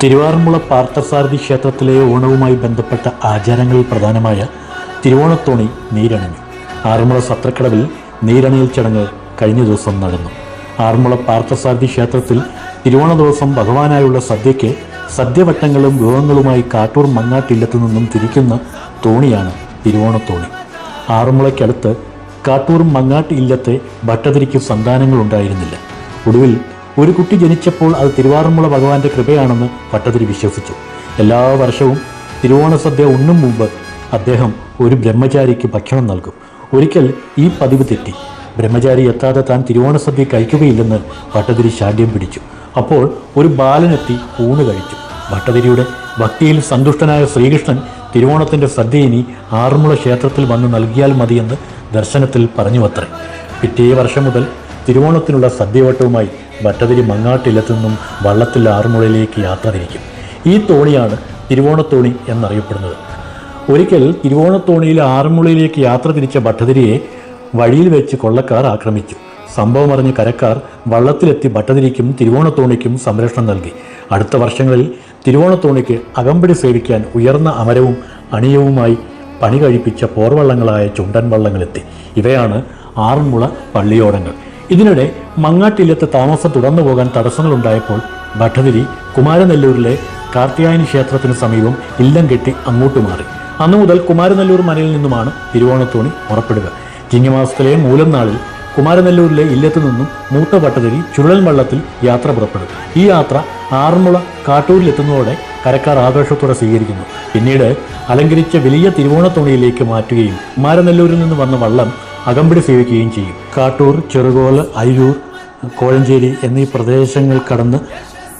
തിരുവാറന്മുള പാർത്ഥസാരഥി ക്ഷേത്രത്തിലെ ഓണവുമായി ബന്ധപ്പെട്ട ആചാരങ്ങളിൽ പ്രധാനമായ തിരുവോണത്തോണി നീരണിഞ്ഞു. ആറന്മുള സത്രക്കടവിൽ നീരണിയൽ ചടങ്ങ് കഴിഞ്ഞ ദിവസം നടന്നു. ആറന്മുള പാർത്ഥസാരഥി ക്ഷേത്രത്തിൽ തിരുവോണ ദിവസം ഭഗവാനായുള്ള സദ്യയ്ക്ക് സദ്യവട്ടങ്ങളും വിഭവങ്ങളുമായി കാട്ടൂർ മങ്ങാട്ടില്ലത്തു നിന്നും തിരിക്കുന്ന തോണിയാണ് തിരുവോണത്തോണി. ആറന്മുളയ്ക്കടുത്ത് കാട്ടൂർ മങ്ങാട്ട് ഇല്ലത്തെ ഭട്ടതിരിക്ക് സന്താനങ്ങളുണ്ടായിരുന്നില്ല. ഒടുവിൽ ഒരു കുട്ടി ജനിച്ചപ്പോൾ അത് തിരുവാറന്മുള ഭഗവാന്റെ കൃപയാണെന്ന് ഭട്ടതിരി വിശ്വസിച്ചു. എല്ലാ വർഷവും തിരുവോണ സദ്യ ഉണ്ണും മുമ്പ് അദ്ദേഹം ഒരു ബ്രഹ്മചാരിക്ക് ഭക്ഷണം നൽകും. ഒരിക്കൽ ഈ പതിവ് തെറ്റി. ബ്രഹ്മചാരി എത്താതെ താൻ തിരുവോണ സദ്യ കഴിക്കുകയില്ലെന്ന് ഭട്ടതിരി ശാഠ്യം പിടിച്ചു. അപ്പോൾ ഒരു ബാലനെത്തി ഊണ് കഴിച്ചു. ഭട്ടതിരിയുടെ ഭക്തിയിൽ സന്തുഷ്ടനായ ശ്രീകൃഷ്ണൻ തിരുവോണത്തിൻ്റെ സദ്യ ഇനി ആറന്മുള ക്ഷേത്രത്തിൽ വന്ന് നൽകിയാൽ മതിയെന്ന് ദർശനത്തിൽ പറഞ്ഞുവത്രേ. പിറ്റേ വർഷം മുതൽ തിരുവോണത്തിനുള്ള സദ്യവട്ടവുമായി ഭട്ടതിരി മങ്ങാട്ടില്ലത്തു നിന്നും വള്ളത്തിൽ ആറന്മുളയിലേക്ക് യാത്ര തിരിക്കും. ഈ തോണിയാണ് തിരുവോണത്തോണി എന്നറിയപ്പെടുന്നത്. ഒരിക്കൽ തിരുവോണത്തോണിയിൽ ആറന്മുളയിലേക്ക് യാത്ര തിരിച്ച ഭട്ടതിരിയെ വഴിയിൽ വെച്ച് കൊള്ളക്കാർ ആക്രമിച്ചു. സംഭവം അറിഞ്ഞ് കരക്കാർ വള്ളത്തിലെത്തി ഭട്ടതിരിക്കും തിരുവോണത്തോണിക്കും സംരക്ഷണം നൽകി. അടുത്ത വർഷങ്ങളിൽ തിരുവോണത്തോണിക്ക് അകമ്പടി സേവിക്കാൻ ഉയർന്ന അമരവും അണിയവുമായി പണി കഴിപ്പിച്ച പോർവള്ളങ്ങളായ ചുണ്ടൻ വള്ളങ്ങളെത്തി. ഇവയാണ് ആറന്മുള പള്ളിയോടങ്ങൾ. ഇതിനിടെ മങ്ങാട്ടില്ലത്തെ താമസം തുടർന്നു പോകാൻ തടസ്സങ്ങളുണ്ടായപ്പോൾ ഭട്ടതിരി കുമാരനെല്ലൂരിലെ കാർത്യായനി ക്ഷേത്രത്തിന് സമീപം ഇല്ലം കെട്ടി അങ്ങോട്ട് മാറി. അന്നു മുതൽ കുമാരനെല്ലൂർ മനയിൽ നിന്നുമാണ് തിരുവോണത്തോണി പുറപ്പെടുക. ചിങ്ങമാസത്തിലെ മൂലം നാളിൽ കുമാരനെല്ലൂരിലെ ഇല്ലത്തു നിന്നും മൂത്ത ഭട്ടതിരി ചുഴൽ വള്ളത്തിൽ യാത്ര പുറപ്പെടും. ഈ യാത്ര ആറന്മുള കാട്ടൂരിലെത്തുന്നതോടെ കരക്കാർ ആഘോഷത്തോടെ സ്വീകരിക്കുന്നു. പിന്നീട് അലങ്കരിച്ച വലിയ തിരുവോണത്തോണിയിലേക്ക് മാറ്റുകയും കുമാരനെല്ലൂരിൽ നിന്ന് വന്ന വള്ളം അകമ്പടി സേവിക്കുകയും ചെയ്യും. കാട്ടൂർ, ചെറുകോല്, അയിരൂർ, കോഴഞ്ചേരി എന്നീ പ്രദേശങ്ങൾ കടന്ന്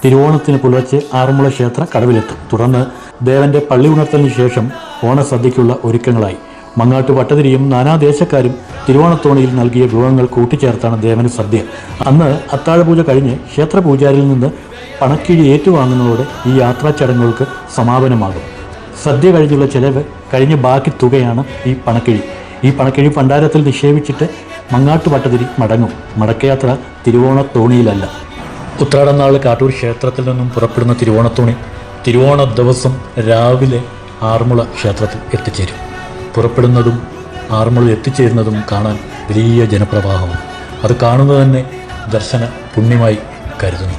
തിരുവോണത്തിന് പുലർച്ചെ ആറന്മുള ക്ഷേത്ര കടവിലെത്തും. തുടർന്ന് ദേവന്റെ പള്ളി ഉണർത്തലിന് ശേഷം ഓണസദ്യയ്ക്കുള്ള ഒരുക്കങ്ങളായി. മങ്ങാട്ട് ഭട്ടതിരിയും നാനാദേശക്കാരും തിരുവോണത്തോണിയിൽ നൽകിയ വിഭവങ്ങൾ കൂട്ടിച്ചേർത്താണ് ദേവന് സദ്യ. അന്ന് അത്താഴപൂജ കഴിഞ്ഞ് ക്ഷേത്ര പൂജാരിയിൽ നിന്ന് പണക്കിഴി ഏറ്റുവാങ്ങുന്നതോടെ ഈ യാത്രാ ചടങ്ങുകൾക്ക് സമാപനമാകും. സദ്യ കഴിഞ്ഞുള്ള ചെലവ് കഴിഞ്ഞ ബാക്കി തുകയാണ് ഈ പണക്കിഴി. ഈ പണക്കിഴി ഭണ്ഡാരത്തിൽ നിക്ഷേപിച്ചിട്ട് മങ്ങാട്ട് ഭട്ടതിരി മടങ്ങും. മടക്കയാത്ര തിരുവോണത്തോണിയിലല്ല. ഉത്രാടനാൾ കാട്ടൂർ ക്ഷേത്രത്തിൽ നിന്നും പുറപ്പെടുന്ന തിരുവോണത്തോണി തിരുവോണ ദിവസം രാവിലെ ആറന്മുള ക്ഷേത്രത്തിൽ എത്തിച്ചേരും. പുറപ്പെടുന്നതും ആറന്മുള എത്തിച്ചേരുന്നതും കാണാൻ വലിയ ജനപ്രവാഹമാണ്. അത് കാണുന്നത് തന്നെ ദർശന പുണ്യമായി കരുതുന്നു.